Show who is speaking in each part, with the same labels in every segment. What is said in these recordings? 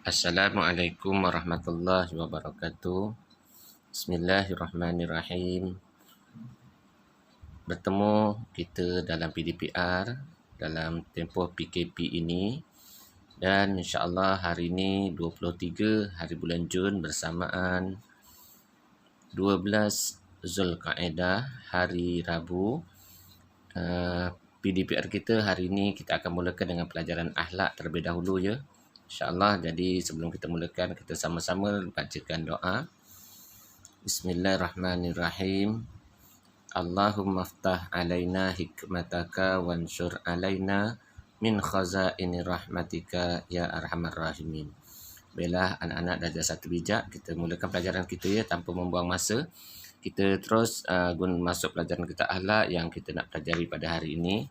Speaker 1: Assalamualaikum warahmatullahi wabarakatuh. Bismillahirrahmanirrahim. Bertemu kita dalam PDPR dalam tempoh PKP ini, dan insya-Allah hari ini 23 hari bulan Jun bersamaan 12 Zulkaedah hari Rabu. PDPR kita hari ini kita akan mulakan dengan pelajaran akhlak terlebih dahulu ya. InsyaAllah. Jadi sebelum kita mulakan, kita sama-sama bacakan doa. Bismillahirrahmanirrahim. Allahumma aftah alaina hikmataka wansur alaina min khazaini rahmatika ya arhamar rahimin. Baiklah anak-anak darjah 1 bijak, kita mulakan pelajaran kita ya tanpa membuang masa. Kita terus masuk pelajaran kita akhlak yang kita nak pelajari pada hari ini.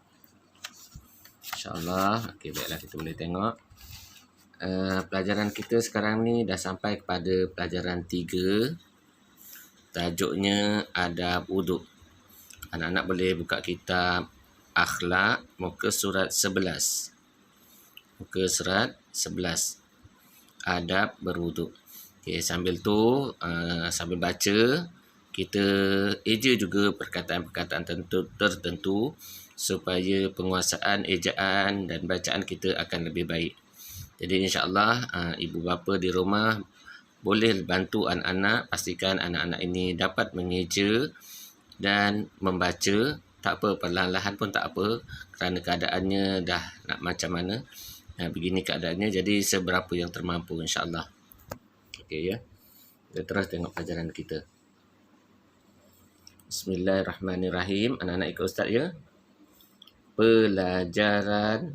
Speaker 1: InsyaAllah. Okey, baiklah kita boleh tengok. Pelajaran kita sekarang ni dah sampai kepada pelajaran 3. Tajuknya adab wuduk. Anak-anak boleh buka kitab akhlak muka surat 11. Muka surat 11. Adab berwuduk. Okay, sambil tu sambil baca, kita eja juga perkataan-perkataan tertentu supaya penguasaan ejaan dan bacaan kita akan lebih baik. Jadi insya-Allah ibu bapa di rumah boleh bantu anak-anak, pastikan anak-anak ini dapat mengeja dan membaca. Tak apa, perlahan-lahan pun tak apa, kerana keadaannya dah nak macam mana. Begini keadaannya, jadi seberapa yang termampu insya-Allah. Okey ya. Kita terus tengok pelajaran kita. Bismillahirrahmanirrahim. Anak-anak ikut ustaz ya. Pelajaran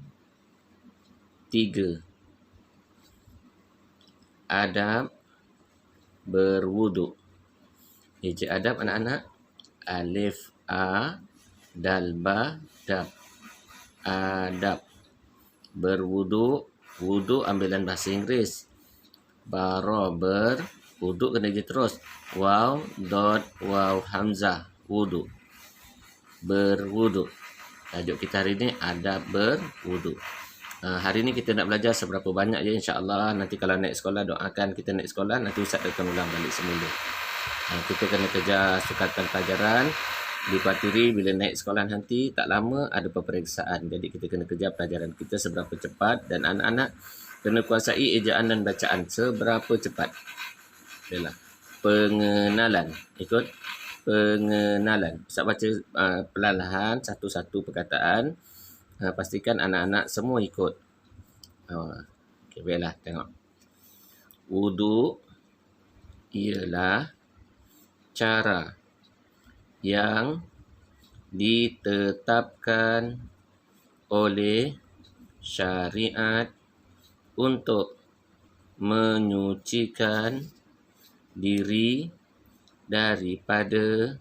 Speaker 1: 3. Adab berwuduk. Eja adab anak-anak. Alif A Dal Ba Dab. Adab berwuduk. Wuduk ambilan bahasa Inggeris. Barober. Wuduk kena je terus. Waw dot waw hamzah. Wuduk. Berwuduk. Tajuk kita hari ini adab berwuduk. Hari ni kita nak belajar seberapa banyak ya, insya-Allah. Nanti kalau naik sekolah, doakan kita naik sekolah, nanti ustaz akan ulang balik semula. Kita kena kejar sukatan pelajaran. Dipatiri bila naik sekolah nanti tak lama ada peperiksaan. Jadi kita kena kejar pelajaran kita seberapa cepat, dan anak-anak kena kuasai ejaan dan bacaan seberapa cepat. Yalah. Pengenalan. Ikut pengenalan. Ustaz baca perlahan satu-satu perkataan. Pastikan anak-anak semua ikut. Okey, baiklah, tengok. Wuduk ialah cara yang ditetapkan oleh syariat untuk menyucikan diri daripada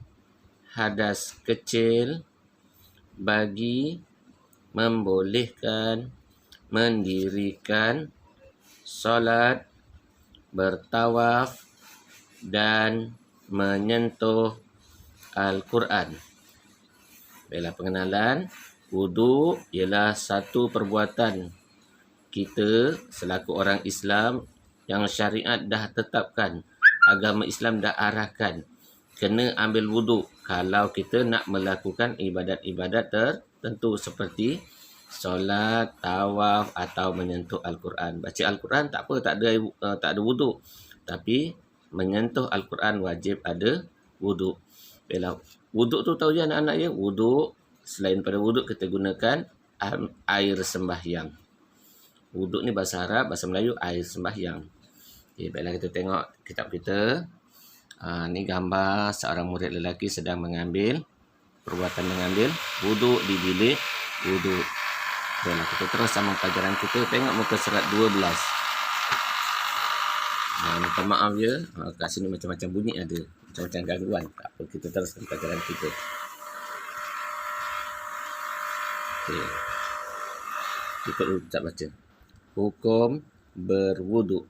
Speaker 1: hadas kecil bagi membolehkan mendirikan solat, bertawaf dan menyentuh Al-Quran. Baiklah, pengenalan. Wuduk ialah satu perbuatan kita selaku orang Islam yang syariat dah tetapkan, agama Islam dah arahkan. Kena ambil wuduk kalau kita nak melakukan ibadat-ibadat tertentu seperti solat, tawaf atau menyentuh Al-Quran. Baca Al-Quran tak apa, tak ada wuduk. Tapi menyentuh Al-Quran wajib ada wuduk. Baiklah, wuduk tu tahu je anak-anak ya. Wuduk, selain pada wuduk kita gunakan air sembahyang. Wuduk ni bahasa Arab, bahasa Melayu air sembahyang. Okay, baiklah kita tengok kitab kita. Ni gambar seorang murid lelaki sedang mengambil wuduk di bilik wuduk. Baiklah, kita terus sama pelajaran kita. Tengok muka surat 12. Minta maaf ya, kat sini macam-macam bunyi ada, macam-macam gangguan. Tak apa, kita teruskan pelajaran kita. Okey. Kita ucap baca. Hukum berwuduk.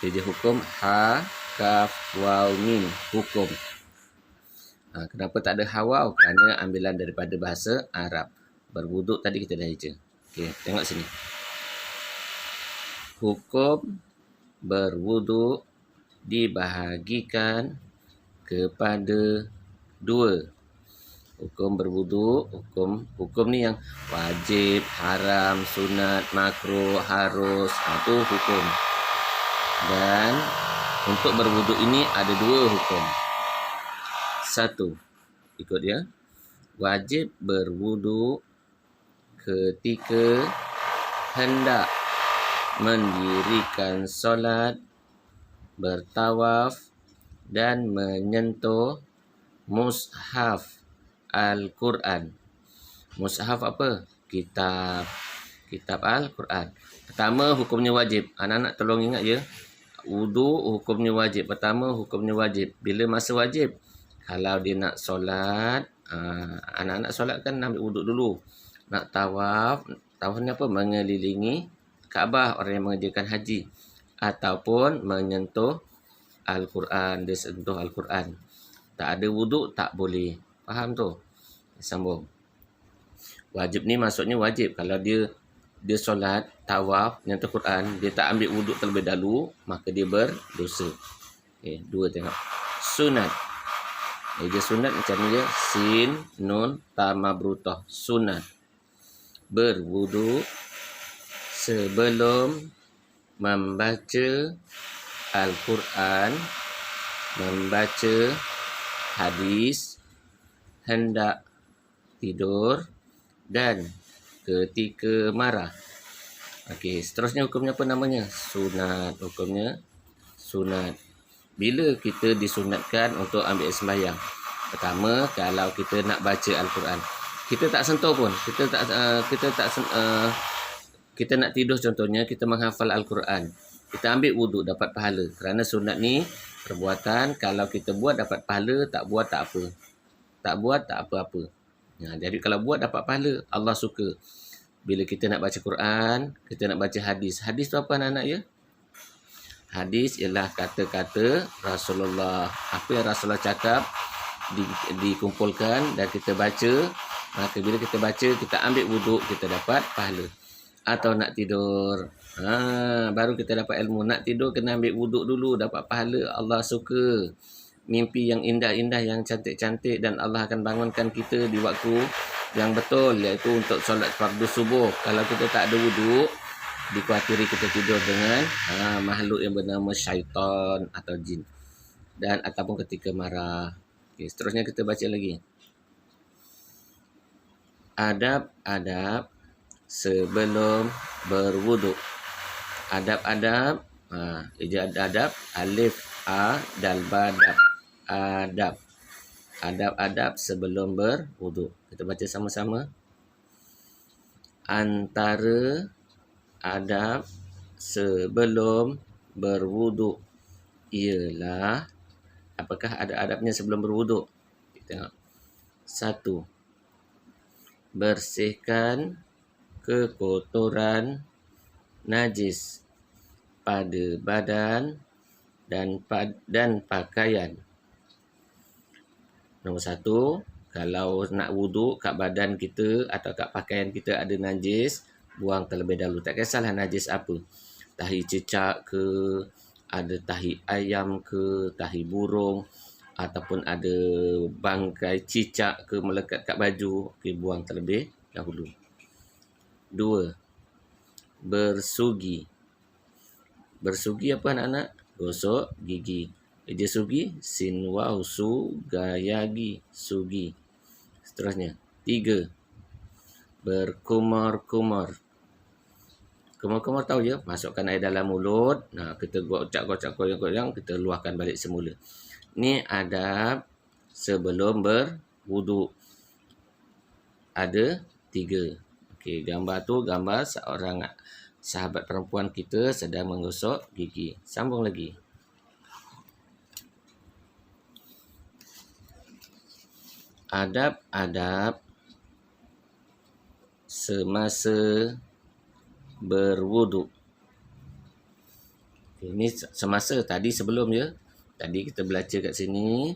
Speaker 1: Jadi hukum ha, kaf, waw, mim. Hukum. Kenapa tak ada hawaw? Kerana ambilan daripada bahasa Arab. Berwuduk tadi kita dah baca. Okey, tengok sini. Hukum berwuduk dibahagikan kepada dua. Hukum berwuduk, hukum ni yang wajib, haram, sunat, makruh, harus, itu hukum. Dan untuk berwuduk ini ada dua hukum. Satu, ikut dia. Wajib berwuduk ketika hendak mendirikan solat, bertawaf dan menyentuh mushaf Al-Quran. Mushaf apa? Kitab Al-Quran. Pertama, hukumnya wajib. Anak-anak tolong ingat ya. Wuduk hukumnya wajib. Pertama, hukumnya wajib. Bila masa wajib? Kalau dia nak solat, anak-anak solat kan ambil wuduk dulu. Nak tawaf, tawaf ni apa? Mengelilingi Kaabah, orang yang mengerjakan haji. Ataupun menyentuh Al-Quran, dia sentuh Al-Quran. Tak ada wuduk, tak boleh. Faham tu? Sambung. Wajib ni maksudnya wajib. Kalau dia solat, tawaf, menyentuh Quran, dia tak ambil wuduk terlebih dahulu, maka dia berdosa. Okay, dua tengok. Sunat. Dia sunat macam ni dia. Sin, nun, ta mabrutah. Sunat. Berwuduk sebelum membaca Al-Quran, membaca hadis, hendak tidur dan ketika marah. Okey, seterusnya hukumnya apa namanya? Sunat. Hukumnya sunat. Bila kita disunatkan untuk ambil sembahyang? Pertama, kalau kita nak baca Al-Quran, kita tak sentuh pun. Kita nak tidur contohnya, kita menghafal Al-Quran. Kita ambil wuduk, dapat pahala. Kerana sunat ni perbuatan, kalau kita buat dapat pahala, tak buat tak apa. Tak buat tak apa-apa. Jadi kalau buat dapat pahala, Allah suka. Bila kita nak baca Quran, kita nak baca hadis. Hadis tu apa anak-anak ya? Hadis ialah kata-kata Rasulullah. Apa yang Rasulullah cakap dikumpulkan dan kita baca. Maka bila kita baca, kita ambil wuduk, kita dapat pahala. Atau nak tidur, baru kita dapat ilmu. Nak tidur kena ambil wuduk dulu, dapat pahala. Allah suka mimpi yang indah-indah, yang cantik-cantik, dan Allah akan bangunkan kita di waktu yang betul, iaitu untuk solat fardu subuh. Kalau kita tak ada wuduk, dikuatiri kita tidur dengan makhluk yang bernama syaitan atau jin, dan ataupun ketika marah. Okay, seterusnya kita baca lagi. Adab-adab sebelum berwuduk. Adab-adab, adab alif a dal ba dab. Adab. Adab-adab sebelum berwuduk. Kita baca sama-sama. Antara adab sebelum berwuduk ialah, apakah ada adabnya sebelum berwuduk? Kita tengok. 1. Bersihkan kekotoran najis pada badan dan pakaian. Nombor 1, kalau nak wuduk kat badan kita atau kat pakaian kita ada najis, buang terlebih dahulu. Tak kisahlah najis apa. Tahi cicak ke, ada tahi ayam ke, tahi burung, ataupun ada bangkai cicak ke melekat kat baju. Okey, buang terlebih dahulu. 2. Bersugi. Bersugi apa anak-anak? Gosok gigi. Eja sugi, sin waw su gayagi, sugi. Seterusnya. 3. Berkumur-kumur. Kumur-kumur tahu je, masukkan air dalam mulut. Kita gocak-gocak goyang-goyang, kita luahkan balik semula. Ni adab sebelum berwuduk. Ada 3. Okey, gambar tu gambar seorang sahabat perempuan kita sedang menggosok gigi. Sambung lagi. Adab-adab semasa berwuduk. Ini semasa, tadi sebelum je. Tadi kita belajar kat sini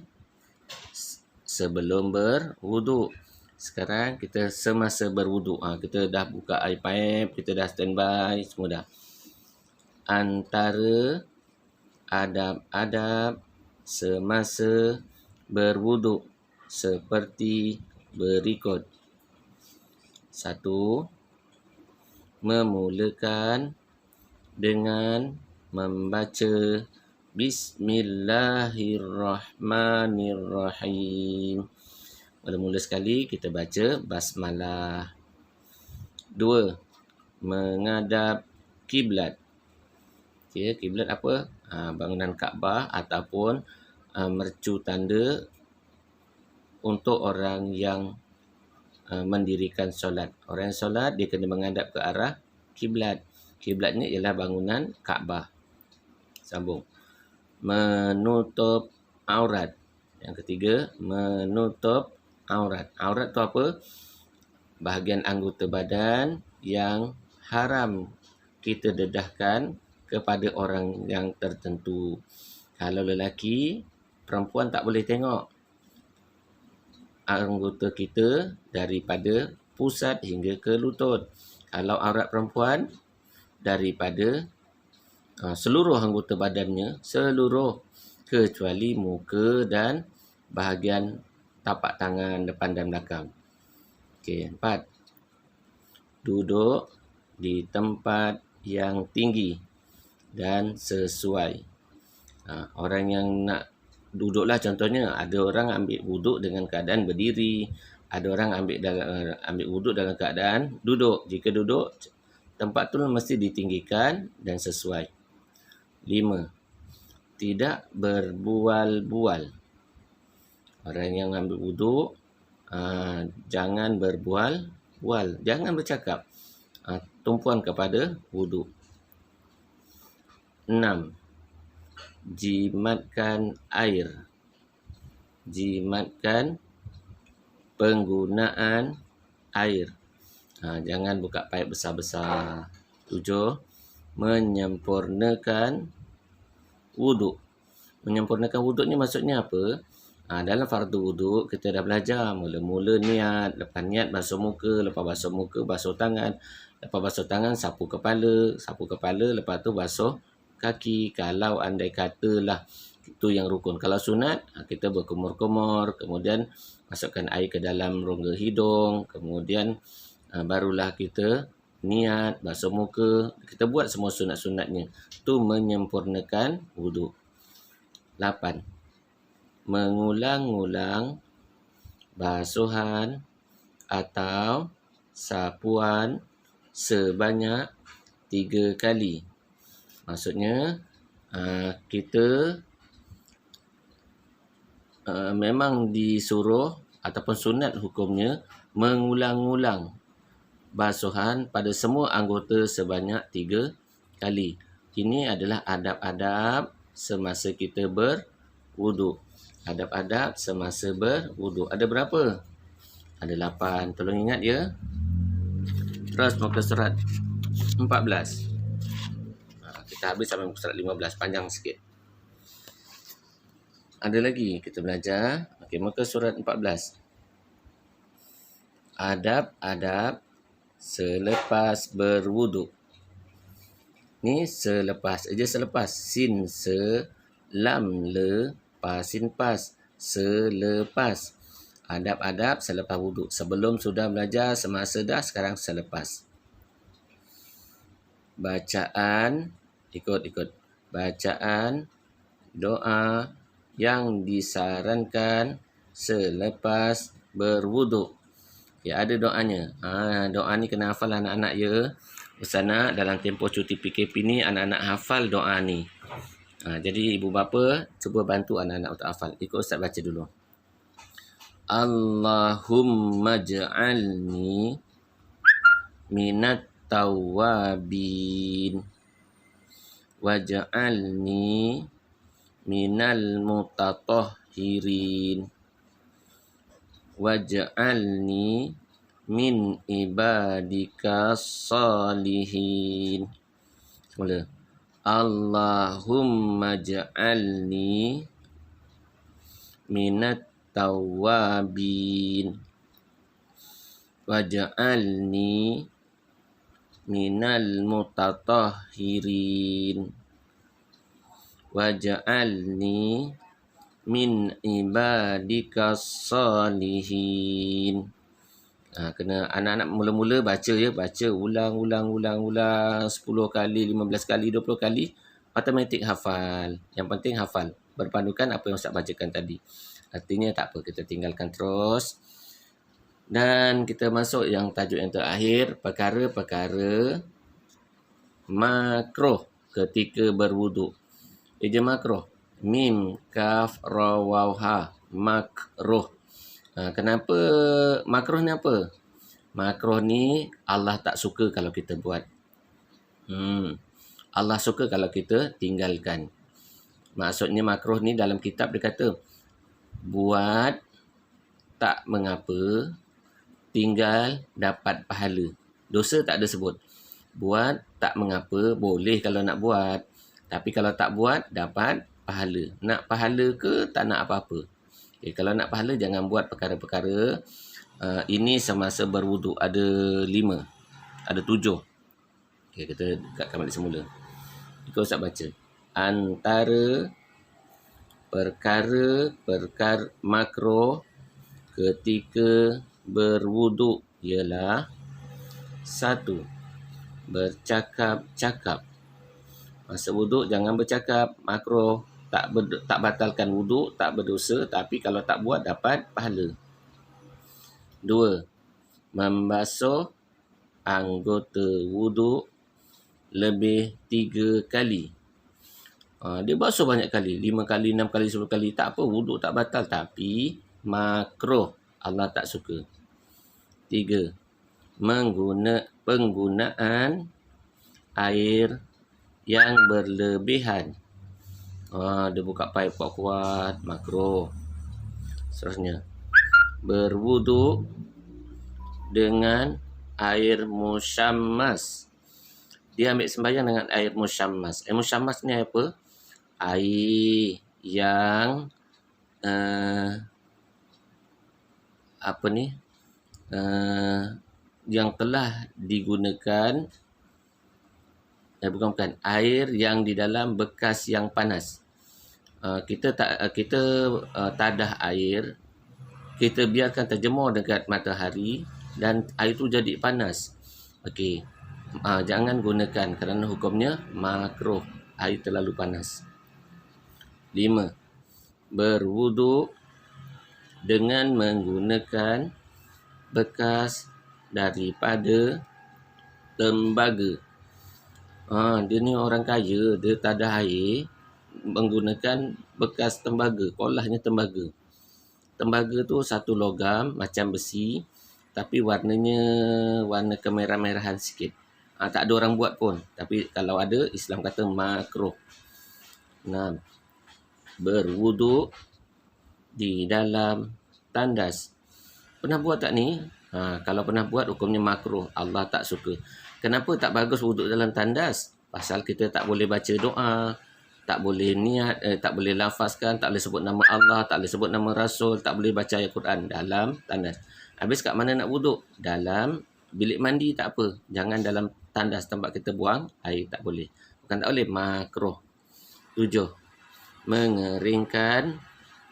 Speaker 1: sebelum berwuduk. Sekarang kita semasa berwuduk. Kita dah buka air pipe, kita dah standby, semua dah. antara adab-adab semasa berwuduk seperti berikut. 1. Memulakan dengan membaca Bismillahirrahmanirrahim. Mula-mula sekali kita baca basmalah. 2. Menghadap kiblat. Okay, kiblat apa? Bangunan Kaabah ataupun mercu tanda untuk orang yang mendirikan solat. Orang yang solat dia kena menghadap ke arah kiblat. Kiblatnya ialah bangunan Kaabah. Sambung. Menutup aurat. Yang ketiga, menutup aurat. Aurat tu apa? Bahagian anggota badan yang haram kita dedahkan kepada orang yang tertentu. Kalau lelaki, perempuan tak boleh tengok anggota kita daripada pusat hingga ke lutut. Kalau aurat perempuan, daripada seluruh anggota badannya, seluruh kecuali muka dan bahagian tapak tangan depan dan belakang. Okey, 4. Duduk di tempat yang tinggi dan sesuai. Orang yang nak duduklah, contohnya ada orang ambil wuduk dengan keadaan berdiri, ada orang ambil wuduk dalam keadaan duduk. Jika duduk, tempat tu mesti ditinggikan dan sesuai. 5. Tidak berbual-bual. Orang yang ambil wuduk, jangan berbual-bual, jangan bercakap. Tumpuan kepada wuduk. 6. Jimatkan air. Jimatkan penggunaan air. Jangan buka paip besar-besar. 7. Menyempurnakan wuduk. Menyempurnakan wuduk ni maksudnya apa? Dalam fardu wuduk kita dah belajar. Mula-mula niat, lepas niat basuh muka, lepas basuh muka basuh tangan, lepas basuh tangan sapu kepala, lepas tu basuh kaki. Kalau andai katalah itu yang rukun. Kalau sunat, kita berkumur-kumur, kemudian masukkan air ke dalam rongga hidung, kemudian barulah kita niat, basuh muka. Kita buat semua sunat-sunatnya. Itu menyempurnakan wuduk. 8. Mengulang-ulang basuhan atau sapuan sebanyak 3 kali. Maksudnya, kita memang disuruh ataupun sunat hukumnya mengulang-ulang basuhan pada semua anggota sebanyak 3 kali. Ini adalah adab-adab semasa kita berwuduk. Adab-adab semasa berwuduk. Ada berapa? Ada 8. Tolong ingat ya. Terus muka surat 14. Kita habis sampai muka surat 15. Panjang sikit. Ada lagi kita belajar. Okey, muka surat 14. Adab-adab selepas berwuduk. Ni selepas. Selepas. Sin, se, lam, le, pas, sin, pas. Selepas. Adab-adab selepas wuduk. Sebelum sudah belajar, semasa dah, sekarang selepas. Bacaan, ikut. Bacaan doa yang disarankan selepas berwuduk. Ya, ada doanya. Doa ni kena hafal anak-anak ya. Ustaz nak dalam tempoh cuti PKP ni anak-anak hafal doa ni. Jadi ibu bapa cuba bantu anak-anak untuk hafal. Ikut Ustaz baca dulu. Allahumma ja'alni minat tawabin waj'alni minal mutatahhirin waj'alni min ibadika salihin. Semula. Allahumma ja'alni minat tawabin waj'alni minal mutatahhirin waj'alni min ibadikas salihin. Kena anak-anak mula-mula baca ya, baca ulang 10 kali, 15 kali, 20 kali, automatik hafal. Yang penting hafal berpandukan apa yang Ustaz bacakan tadi. Artinya tak apa, kita tinggalkan terus. Dan kita masuk yang tajuk yang terakhir, perkara-perkara makruh ketika berwuduk. Eja makruh. Mim, kaf, ra, waw, ha. Makruh. Kenapa makruh ni apa? Makruh ni Allah tak suka kalau kita buat. Allah suka kalau kita tinggalkan. Maksudnya makruh ni dalam kitab dia kata, buat tak mengapa, tinggal dapat pahala. Dosa tak ada sebut. Buat tak mengapa, boleh kalau nak buat. Tapi kalau tak buat, dapat pahala. Nak pahala ke tak nak apa-apa? Okay, kalau nak pahala, jangan buat perkara-perkara ini semasa berwuduk. Ada 5. Ada 7. Okay, kita dekatkan balik semula. Ikut Ustaz baca. Antara perkara-perkara makruh ketika berwuduk ialah 1. Bercakap-cakap. Masa wuduk jangan bercakap, makruh. Tak batalkan wuduk, tak berdosa, tapi kalau tak buat dapat pahala. 2. Membasuh anggota wuduk lebih 3 kali. Dia basuh banyak kali, 5 kali, 6 kali, 10 kali, tak apa, wuduk tak batal, tapi makruh, Allah tak suka. 3. Penggunaan air yang berlebihan. Dia buka paip kuat-kuat, makruh. Seterusnya, berwuduk dengan air musyammas. Dia ambil sembahyang dengan air musyammas. Air musyammas ni apa? Air yang yang telah digunakan, bukan air yang di dalam bekas yang panas. Kita tadah air, kita biarkan terjemur dekat matahari dan air tu jadi panas. Okey. Jangan gunakan kerana hukumnya makruh, air terlalu panas. 5. Berwuduk dengan menggunakan bekas daripada tembaga. Dia ni orang kaya, dia tadah air menggunakan bekas tembaga, kolahnya tembaga. Tembaga tu satu logam macam besi, tapi warnanya warna kemerah-merahan sikit. Tak ada orang buat pun, tapi kalau ada, Islam kata makruh. 6. Berwuduk di dalam tandas. Pernah buat tak ni? Kalau pernah buat, hukumnya makruh, Allah tak suka. Kenapa tak bagus wuduk dalam tandas? Pasal kita tak boleh baca doa, tak boleh niat, tak boleh lafazkan, tak boleh sebut nama Allah, tak boleh sebut nama Rasul, tak boleh baca ayat Quran dalam tandas. Habis kat mana nak wuduk? Dalam bilik mandi tak apa. Jangan dalam tandas tempat kita buang air, tak boleh. Bukan tak boleh, makruh. 7. Mengeringkan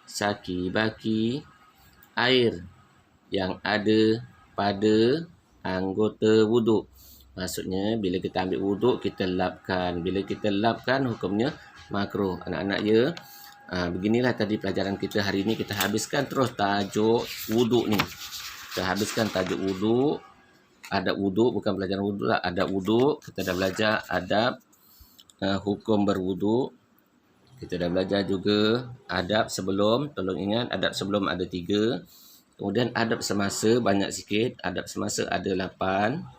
Speaker 1: saki-baki air yang ada pada anggota wuduk. Maksudnya bila kita ambil wuduk, kita lapkan. Bila kita lapkan, hukumnya makruh. Anak-anak ya, beginilah tadi pelajaran kita hari ini. Kita habiskan terus tajuk wuduk ni. Kita habiskan tajuk wuduk. Adab wuduk, bukan pelajaran wuduk lah. Adab wuduk. Kita dah belajar adab hukum berwuduk. Kita dah belajar juga adab sebelum. Tolong ingat, adab sebelum ada 3. Kemudian adab semasa banyak sikit. Adab semasa ada 8.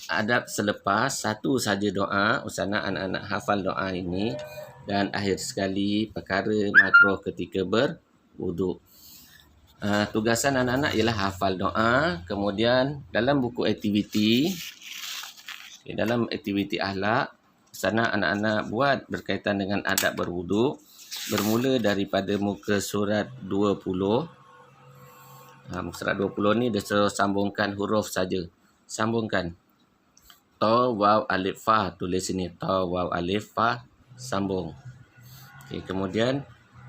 Speaker 1: Adab selepas 1 saja doa. Usaha anak-anak hafal doa ini. Dan akhir sekali perkara makruh ketika berwuduk. Tugasan anak-anak ialah hafal doa. Kemudian dalam buku aktiviti, dalam aktiviti akhlak, sana anak-anak buat berkaitan dengan adab berwuduk. Bermula daripada muka surat 20. Muka surat 20 ni dia sambungkan huruf saja. Sambungkan. ta waw alif fa, tulis sini ta waw alif fa, sambung. Okey, kemudian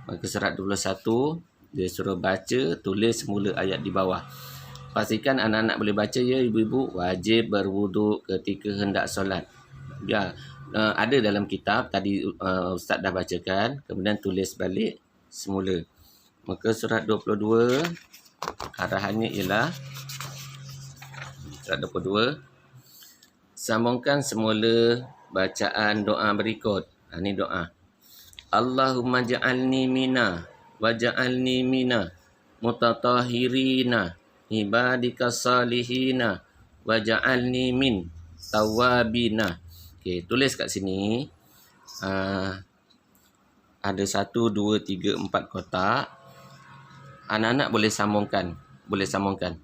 Speaker 1: muka surat 21 dia suruh baca, tulis semula ayat di bawah. Pastikan anak-anak boleh baca ya ibu-ibu. Wajib berwuduk ketika hendak solat. Ya, ada dalam kitab tadi ustaz dah bacakan, kemudian tulis balik semula. Muka surat 22 arahannya ialah surat 22 sambungkan semula bacaan doa berikut. Ini doa. Allahumma ja'alni mina waj'alni mina mutatahhirina ibadika salihina waj'alni min tawabina. Okey, tulis kat sini. Ada 1, 2, 3, 4 kotak. Anak-anak boleh sambungkan.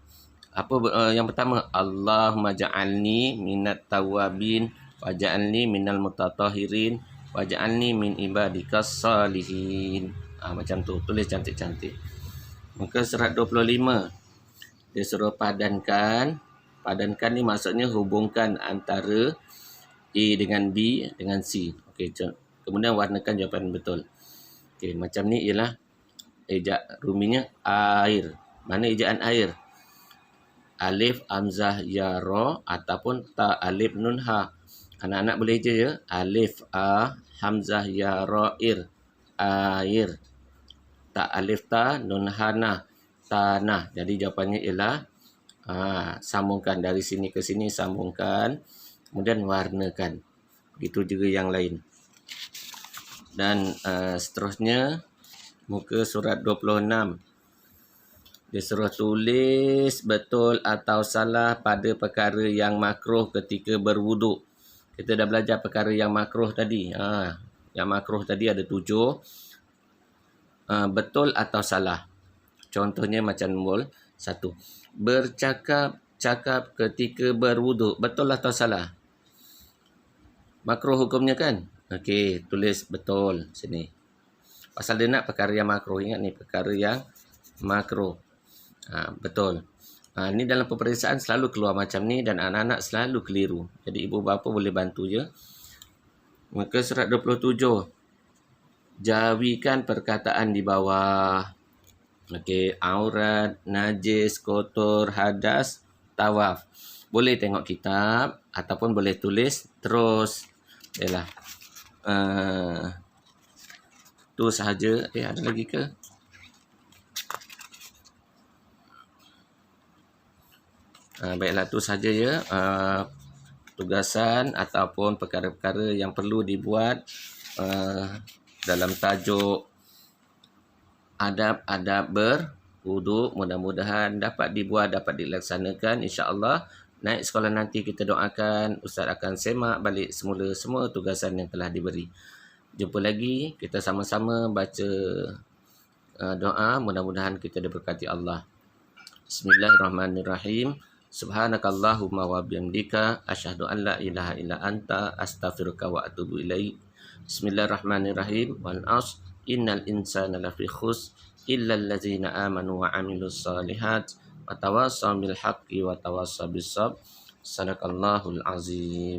Speaker 1: Apa yang pertama? Allahumma ja'alni minat tawabin waj'alni minal mutatahhirin waj'alni min ibadikas salihin. Macam tu, tulis cantik-cantik. Muka surat 25. Dia suruh padankan. Padankan ni maksudnya hubungkan antara A dengan B dengan C. Okey, kemudian warnakan jawapan betul. Okey, macam ni ialah ejak ruminya air. Mana ejaan air? Alif hamzah ya ra ataupun ta alif nun ha. Anak-anak boleh je ya. Alif a hamzah ya ra ir. Air. Ta alif ta nun ha na. Tanah. Jadi jawapannya ialah sambungkan dari sini ke sini, sambungkan. Kemudian warnakan. Begitu juga yang lain. Dan seterusnya muka surat 26. Dia suruh tulis betul atau salah pada perkara yang makruh ketika berwuduk. Kita dah belajar perkara yang makruh tadi. Yang makruh tadi ada 7. Betul atau salah. Contohnya macam nombor 1. Bercakap-cakap ketika berwuduk. Betul atau salah? Makruh hukumnya kan? Okey, tulis betul sini. Pasal dia nak perkara yang makruh. Ingat ni perkara yang makruh. Betul. Ni dalam peperiksaan selalu keluar macam ni dan anak-anak selalu keliru. Jadi ibu bapa boleh bantu je. Muka surat 27. Jawikan perkataan di bawah. Okey, aurat, najis, kotor, hadas, tawaf. Boleh tengok kitab ataupun boleh tulis terus. Yalah. Tu sahaja. Ada lagi ke? Baiklah, tu sahaja ya. Tugasan ataupun perkara-perkara yang perlu dibuat dalam tajuk adab-adab berwuduk. Mudah-mudahan dapat dibuat, dapat dilaksanakan. InsyaAllah naik sekolah nanti kita doakan Ustaz akan semak balik semula semua tugasan yang telah diberi. Jumpa lagi, kita sama-sama baca doa. Mudah-mudahan kita diberkati Allah. Bismillahirrahmanirrahim. Subhanakallahumma wa bihamdika asyhadu an la ilaha illa anta astaghfiruka wa atubu ilaik. Bismillahirrahmanirrahim. Wal 'ashr innal insana lafi khusr illa allazina amanu wa 'amilus solihat wa tawassaw bil haqqi wa tawassaw bis sabr. Sadaqallahul azim.